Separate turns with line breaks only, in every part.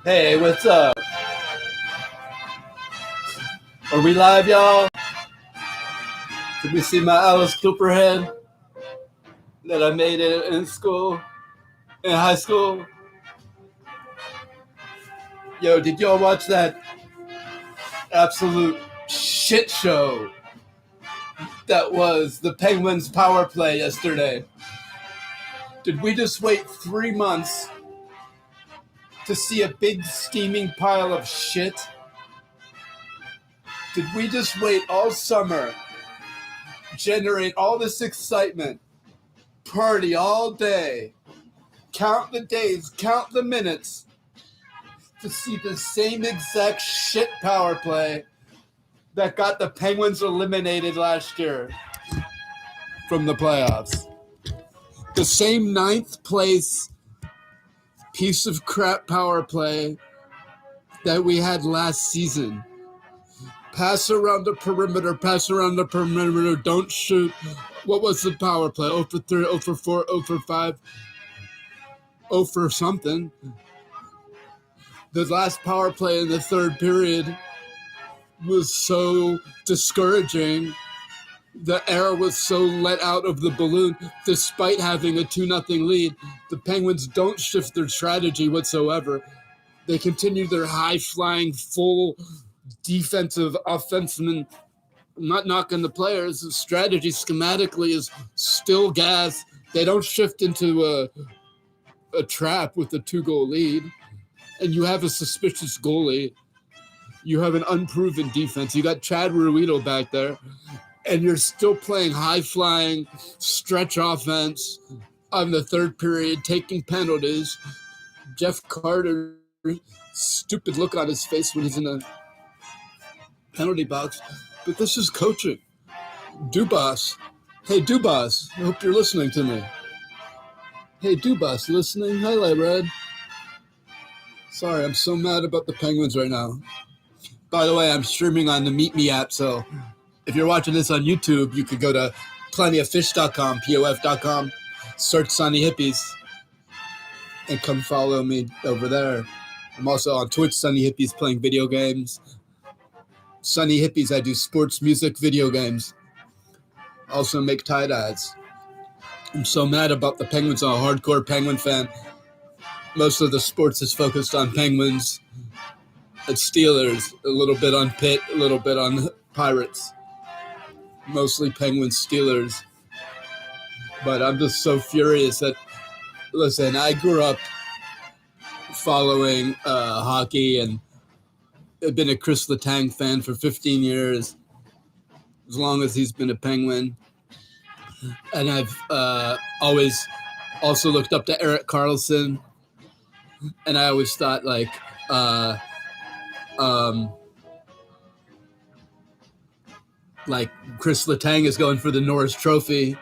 Hey, what's up? Are we live, y'all? Did we see my Alice Cooper head that I made in school, in high school? Yo, did y'all watch that absolute shit show that was the Penguins power play yesterday? Did we just wait 3 months to see a big steaming pile of shit? Did we just wait all summer, generate all this excitement, party all day, count the days, count the minutes, to see the same exact shit power play that got the Penguins eliminated last year from the playoffs? The same 9th place piece of crap power play that we had last season. Pass around the perimeter, don't shoot. What was the power play? 0 for 3, 0 for 4, 0 for 5, 0 for something. The last power play in the third period was so discouraging. The air was so let out of the balloon. Despite having a 2-0 lead, the Penguins don't shift their strategy whatsoever. They continue their high-flying, full defensive offenseman, not knocking the players. The strategy schematically is still gas. They don't shift into a trap with a 2-goal lead. And you have a suspicious goalie. You have an unproven defense. You got Chad Ruido back there. And you're still playing high-flying stretch offense on the third period, taking penalties. Jeff Carter, stupid look on his face when he's in the penalty box. But this is coaching. Dubas. Hey, Dubas, I hope you're listening to me. Hey, Dubas, listening? Hi, Red. Sorry, I'm so mad about the Penguins right now. By the way, I'm streaming on the Meet Me app, so if you're watching this on YouTube, you could go to plentyoffish.com, POF.com, search Sunny Hippies, and come follow me over there. I'm also on Twitch, Sunny Hippies, playing video games. Sunny Hippies, I do sports, music, video games. Also make tie-dyes. I'm so mad about the Penguins. I'm a hardcore Penguin fan. Most of the sports is focused on Penguins and Steelers, a little bit on Pitt, a little bit on Pirates. Mostly Penguins, Steelers. But I'm just so furious that, listen, I grew up following hockey, and I've been a Chris Letang fan for 15 years, as long as he's been a Penguin. And I've always also looked up to Erik Karlsson, and I always thought, like, Chris Letang is going for the Norris Trophy,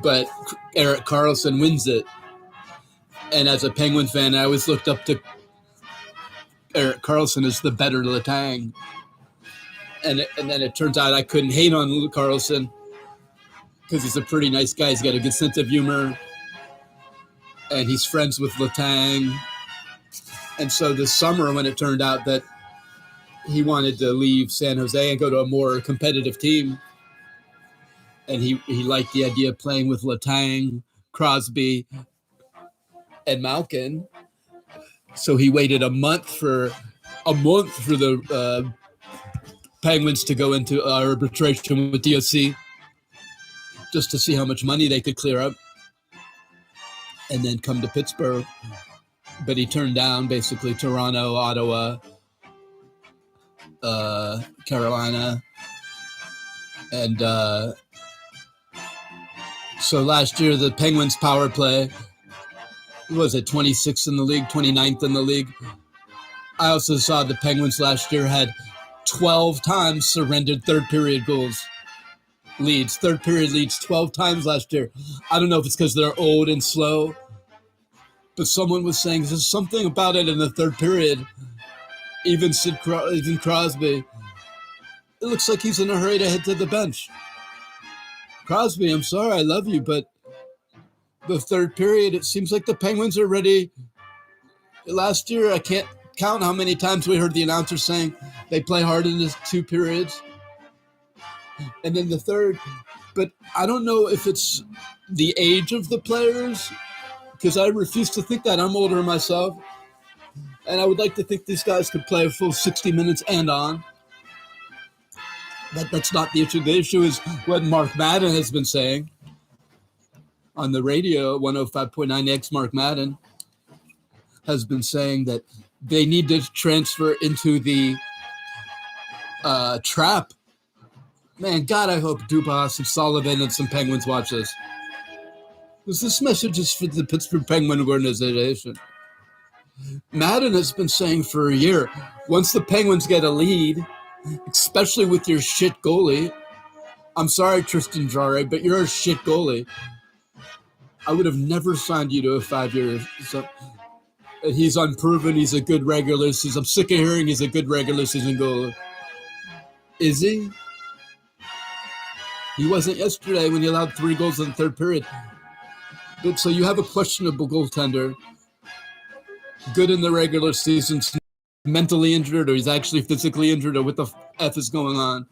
but Erik Karlsson wins it. And as a Penguin fan, I always looked up to Erik Karlsson as the better Letang. And then it turns out I couldn't hate on Karlsson because he's a pretty nice guy. He's got a good sense of humor, and he's friends with Letang. And so this summer, when it turned out that he wanted to leave San Jose and go to a more competitive team, and he liked the idea of playing with Letang, Crosby, and Malkin. So he waited a month for the Penguins to go into arbitration with DOC, just to see how much money they could clear up, and then come to Pittsburgh. But he turned down basically Toronto, Ottawa, Carolina. And so last year, the Penguins power play, was it 26th in the league, 29th in the league? I also saw the Penguins last year had 12 times surrendered third period leads 12 times last year. I don't know if it's because they're old and slow, but someone was saying there's something about it in the third period. Even Crosby, it looks like he's in a hurry to head to the bench. Crosby, I'm sorry, I love you, but the third period, it seems like the Penguins are ready last year, I can't count how many times we heard the announcer saying they play hard in the 2 periods. And then the third, but I don't know if it's the age of the players, because I refuse to think that. I'm older myself, and I would like to think these guys could play a full 60 minutes and on. That's not the issue. The issue is what Mark Madden has been saying on the radio, 105.9X. Mark Madden has been saying that they need to transfer into the trap. Man, God, I hope Dubas and Sullivan and some Penguins watch this. Because this message is for the Pittsburgh Penguin organization. Madden has been saying for a year, once the Penguins get a lead, especially with your shit goalie, I'm sorry, Tristan Jarre, but you're a shit goalie. I would have never signed you to a 5-year. He's unproven. He's a good regular season. I'm sick of hearing he's a good regular season goalie. Is he? He wasn't yesterday when he allowed 3 goals in the third period. But so you have a questionable goaltender. Good in the regular season, mentally injured, or he's actually physically injured, or what the F is going on.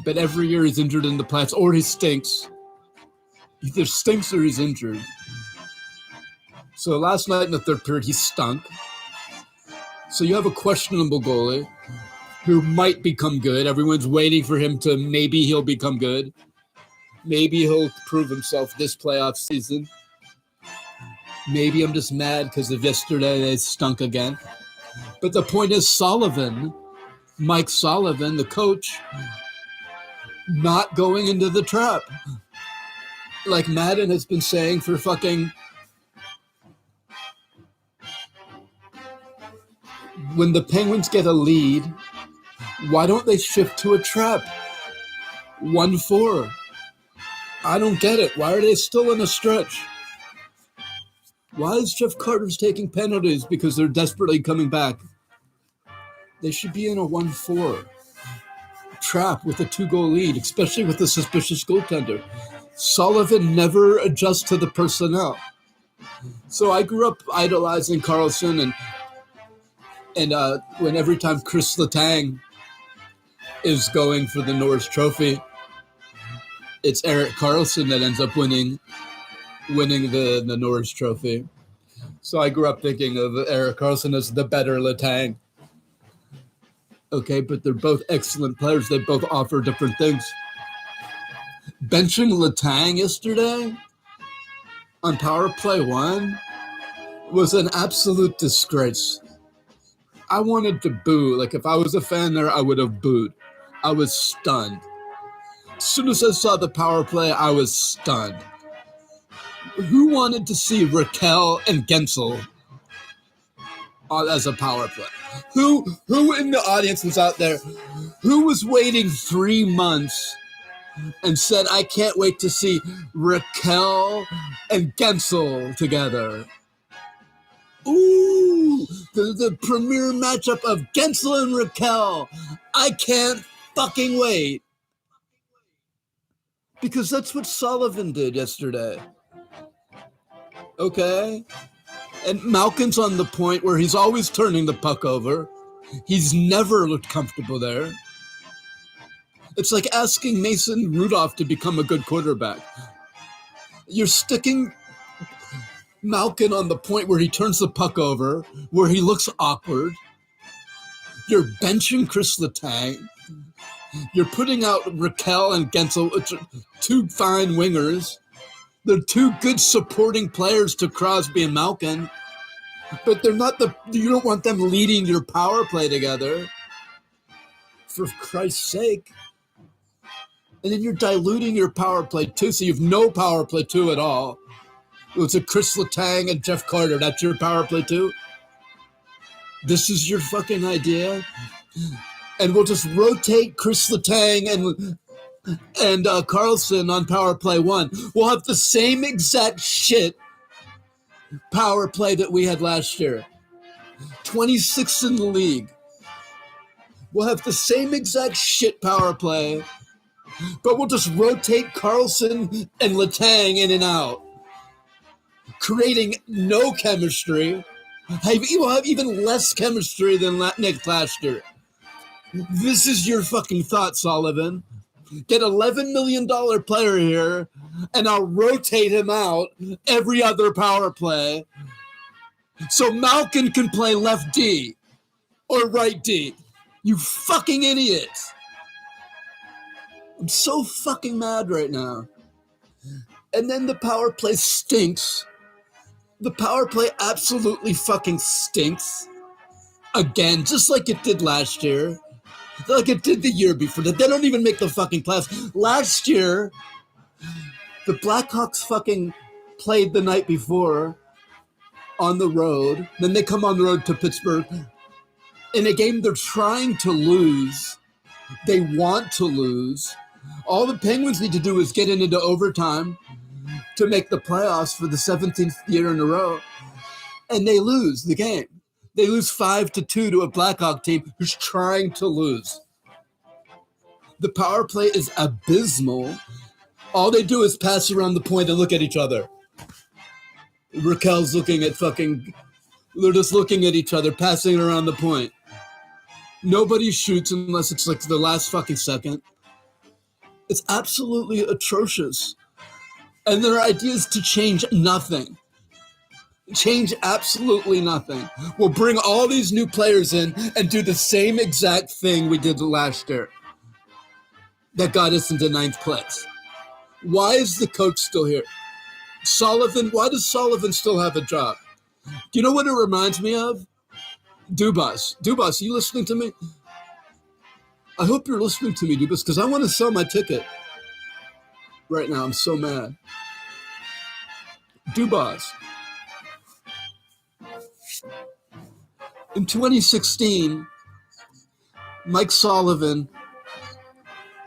But every year he's injured in the playoffs, or he stinks. Either stinks or he's injured. So last night in the third period, he stunk. So you have a questionable goalie who might become good. Everyone's waiting for him to, maybe he'll become good. Maybe he'll prove himself this playoff season. Maybe I'm just mad because of yesterday they stunk again. But the point is Sullivan, Mike Sullivan, the coach, not going into the trap. Like Madden has been saying for fucking... When the Penguins get a lead, why don't they shift to a trap? 1-4. I don't get it. Why are they still in a stretch? Why is Jeff Carter's taking penalties? Because they're desperately coming back. They should be in a 1-4 trap with a 2-goal lead, especially with a suspicious goaltender. Sullivan never adjusts to the personnel. So I grew up idolizing Karlsoon, and when every time Chris Letang is going for the Norris Trophy, it's Erik Karlsson that ends up winning the Norris Trophy. So I grew up thinking of Erik Karlsson as the better Letang. Okay, but they're both excellent players. They both offer different things. Benching Letang yesterday on Power Play 1 was an absolute disgrace. I wanted to boo. Like, if I was a fan there, I would have booed. I was stunned. As soon as I saw the power play, I was stunned. Who wanted to see Raquel and Gensel as a power play? Who in the audience was out there? Who was waiting 3 months and said, I can't wait to see Raquel and Gensel together? Ooh, the premier matchup of Gensel and Raquel. I can't fucking wait. Because that's what Sullivan did yesterday. Okay? And Malkin's on the point where he's always turning the puck over. He's never looked comfortable there. It's like asking Mason Rudolph to become a good quarterback. You're sticking Malkin on the point where he turns the puck over, where he looks awkward. You're benching Chris Letang. You're putting out Raquel and Gensel, which are 2 fine wingers. They're 2 good supporting players to Crosby and Malkin, but they're not you don't want them leading your power play together. For Christ's sake. And then you're diluting your power play 2, so you have no power play 2 at all. It's a Chris Letang and Jeff Carter. That's your power play 2? This is your fucking idea? And we'll just rotate Chris Letang and Karlsson on power play 1. We'll have the same exact shit power play that we had last year. 26th in the league. We'll have the same exact shit power play, but we'll just rotate Karlsson and Letang in and out, creating no chemistry, You will have even less chemistry than Nick last year. This is your fucking thought, Sullivan. Get $11 million player here, and I'll rotate him out every other power play. So Malkin can play left D or right D. You fucking idiots. I'm so fucking mad right now. And then the power play stinks. The power play absolutely fucking stinks. Again, just like it did last year. Like it did the year before. They don't even make the fucking playoffs. Last year, the Blackhawks fucking played the night before on the road. Then they come on the road to Pittsburgh. In a game they're trying to lose. They want to lose. All the Penguins need to do is get into overtime to make the playoffs for the 17th year in a row. And they lose the game. They lose 5-2 to a Blackhawk team who's trying to lose. The power play is abysmal. All they do is pass around the point and look at each other. Raquel's looking at they're just looking at each other, passing around the point. Nobody shoots unless it's like the last fucking second. It's absolutely atrocious. And their idea is to change nothing. Change absolutely nothing. We'll bring all these new players in and do the same exact thing we did last year that got us into 9th place. Why is the coach still here? Sullivan, why does Sullivan still have a job? Do you know what it reminds me of? Dubas. Dubas, you listening to me? I hope you're listening to me, Dubas, because I want to sell my ticket. Right now, I'm so mad. Dubas. In 2016, Mike Sullivan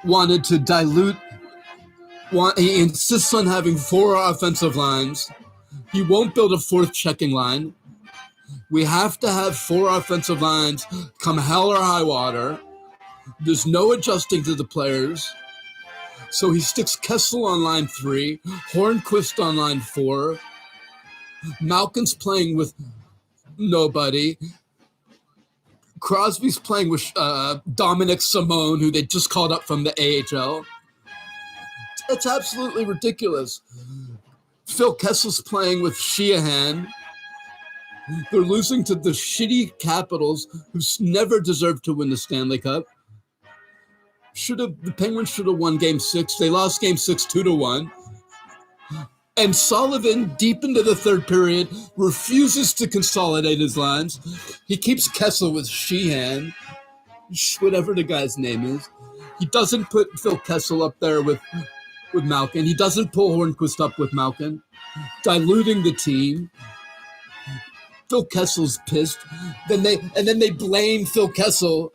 wanted to he insists on having 4 offensive lines. He won't build a 4th checking line. We have to have 4 offensive lines come hell or high water. There's no adjusting to the players. So he sticks Kessel on line 3, Hornquist on line 4. Malkin's playing with nobody. Crosby's playing with Dominic Cmon, who they just called up from the AHL. It's absolutely ridiculous. Phil Kessel's playing with Sheahan. They're losing to the shitty Capitals, who never deserved to win the Stanley Cup. The Penguins should have won Game 6. They lost Game 6 2-1. And Sullivan, deep into the 3rd period, refuses to consolidate his lines. He keeps Kessel with Sheahan, whatever the guy's name is. He doesn't put Phil Kessel up there with Malkin. He doesn't pull Hornquist up with Malkin, diluting the team. Phil Kessel's pissed. Then they blame Phil Kessel.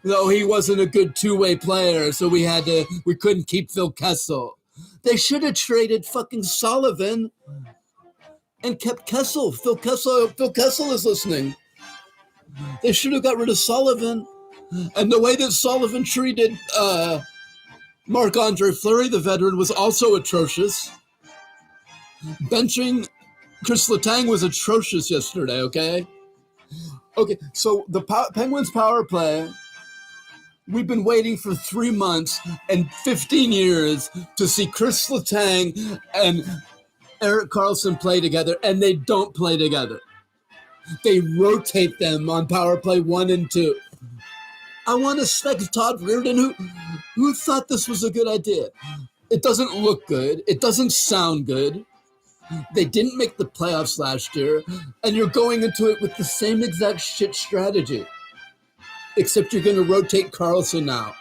No, he wasn't a good two-way player, so we couldn't keep Phil Kessel. They should have traded fucking Sullivan and kept Kessel. Phil Kessel is listening. They should have got rid of Sullivan. And the way that Sullivan treated Marc-Andre Fleury, the veteran, was also atrocious. Benching Chris Letang was atrocious yesterday, okay? Okay, so the Penguins power play, we've been waiting for 3 months and 15 years to see Chris Letang and Erik Karlsson play together, and they don't play together. They rotate them on power play 1 and 2. I want to spec Todd Reardon, who thought this was a good idea. It doesn't look good. It doesn't sound good. They didn't make the playoffs last year, and you're going into it with the same exact shit strategy, except you're going to rotate Karlsson now.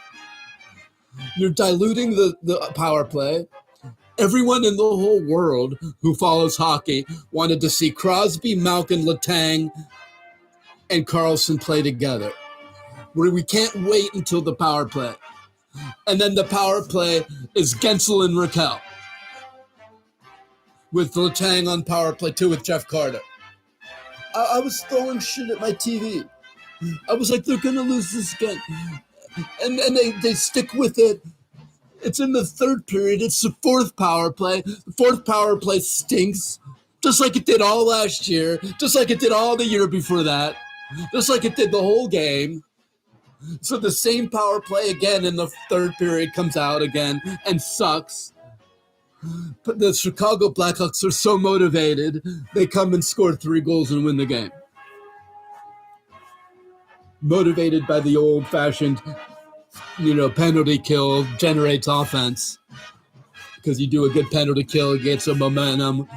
You're diluting the power play. Everyone in the whole world who follows hockey wanted to see Crosby, Malkin, Letang, and Karlsson play together. We can't wait until the power play. And then the power play is Kessel and Raquel, with Letang on power play 2 with Jeff Carter. I was throwing shit at my TV. I was like, they're going to lose this game. And they stick with it. It's in the 3rd period. It's the 4th power play. The 4th power play stinks. Just like it did all last year, just like it did all the year before that, just like it did the whole game. So the same power play again in the third period comes out again and sucks. But the Chicago Blackhawks are so motivated, they come and score 3 goals and win the game. Motivated by the old-fashioned, penalty kill generates offense. Because you do a good penalty kill, it gets some momentum.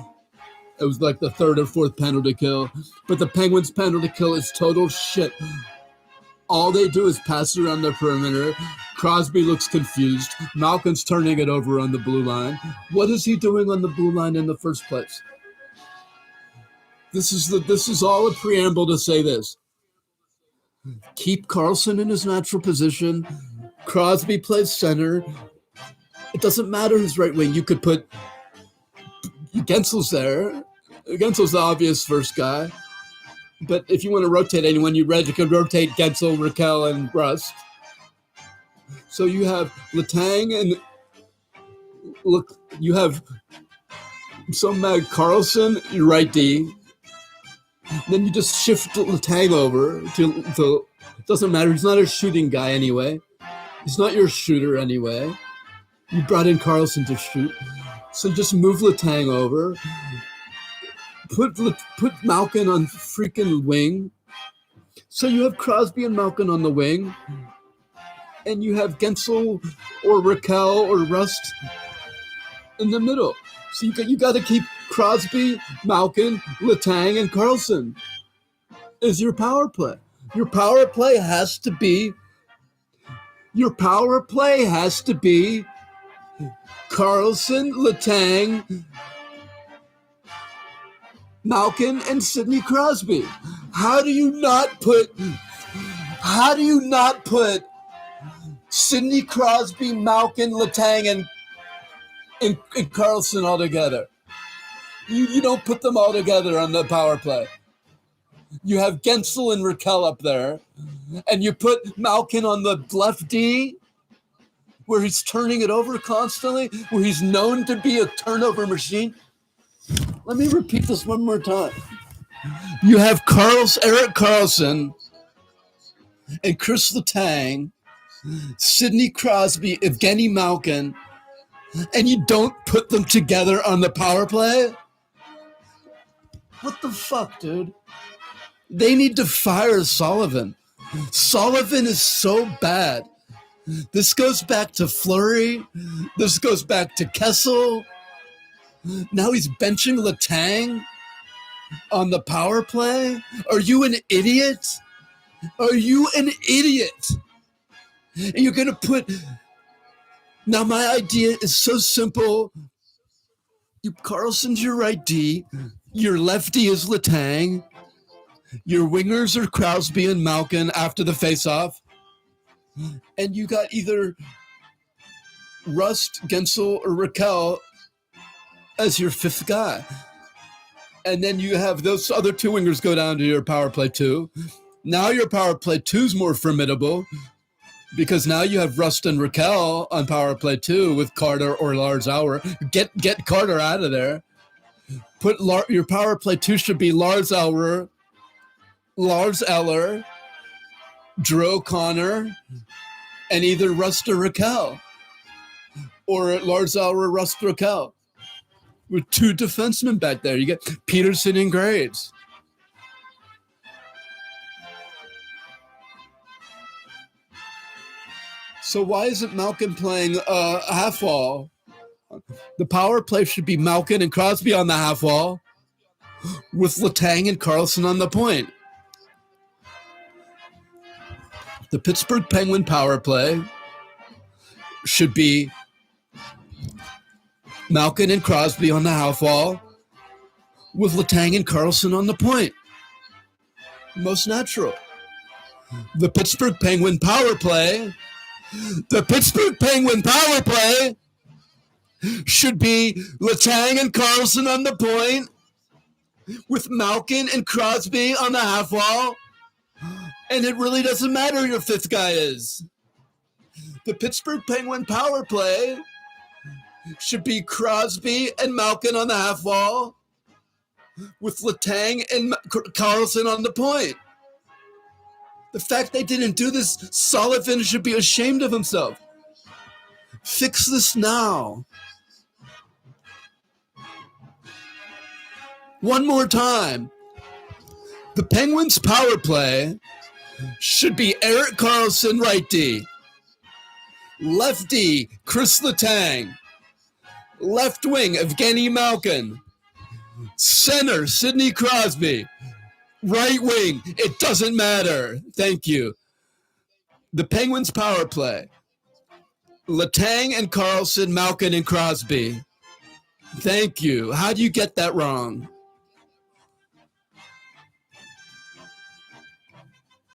It was like the third or fourth penalty kill. But the Penguins' penalty kill is total shit. All they do is pass around the perimeter. Crosby looks confused. Malkin's turning it over on the blue line. What is he doing on the blue line in the first place? This is all a preamble to say this. Keep Karlsson in his natural position. Crosby plays center. It doesn't matter who's right wing. You could put Gessel's there. Gessel's the obvious first guy. But if you want to rotate anyone, you can rotate Kessel, Raquel, and Rust. So you have Letang and look, you have Karlsson, your right D. Then you just shift Letang over to it doesn't matter. He's not a shooting guy anyway. He's not your shooter anyway. You brought in Karlsson to shoot. So just move Letang over. Put Malkin on freaking wing. So you have Crosby and Malkin on the wing. And you have Kessel or Raquel or Rust in the middle. So you got to keep Crosby, Malkin, Letang, and Karlsson is your power play. Your power play has to be Karlsson, Letang, Malkin, and Sidney Crosby. How do you not put Sidney Crosby, Malkin, Letang, and Karlsson all together? You don't put them all together on the power play. You have Kessel and Raquel up there, and you put Malkin on the left D, where he's turning it over constantly, where he's known to be a turnover machine. Let me repeat this one more time. You have Erik Karlsson and Chris Letang, Sidney Crosby, Evgeny Malkin, and you don't put them together on the power play? What the fuck, dude? They need to fire Sullivan. Sullivan is so bad. This goes back to Fleury. This goes back to Kessel. Now he's benching Letang on the power play? Are you an idiot? Are you an idiot? And you're going to put... Now my idea is so simple. Karlsson's your right D. Your left D is Letang. Your wingers are Crosby and Malkin after the face-off. And you got either Rust, Kessel, or Raquel as your fifth guy. And then you have those other two wingers go down to your power play 2. Now your power play 2 is more formidable because now you have Rust and Raquel on power play 2 with Carter or Lars Eller. Get Carter out of there. Your power play 2 should be Lars Eller, Drew O'Connor, and either Rust or Raquel. Or Lars Eller, Rust, Raquel. With 2 defensemen back there. You get Peterson and Graves. So why isn't Malkin playing a half wall? The power play should be Malkin and Crosby on the half wall with Letang and Karlsson on the point. The Pittsburgh Penguin power play should be Malkin and Crosby on the half wall with Letang and Karlsson on the point. Most natural. The Pittsburgh Penguin power play should be Letang and Karlsson on the point with Malkin and Crosby on the half wall. And it really doesn't matter who your fifth guy is. The Pittsburgh Penguin power play should be Crosby and Malkin on the half wall with Letang and Karlsson on the point. The fact they didn't do this, Sullivan should be ashamed of himself. Fix this now. One more time. The Penguins' power play should be Erik Karlsson, right D. Left D, Chris Letang. Left wing, Evgeny Malkin. Center, Sidney Crosby. Right wing, it doesn't matter. Thank you. The Penguins' power play. Letang and Karlsson, Malkin and Crosby. Thank you. How do you get that wrong?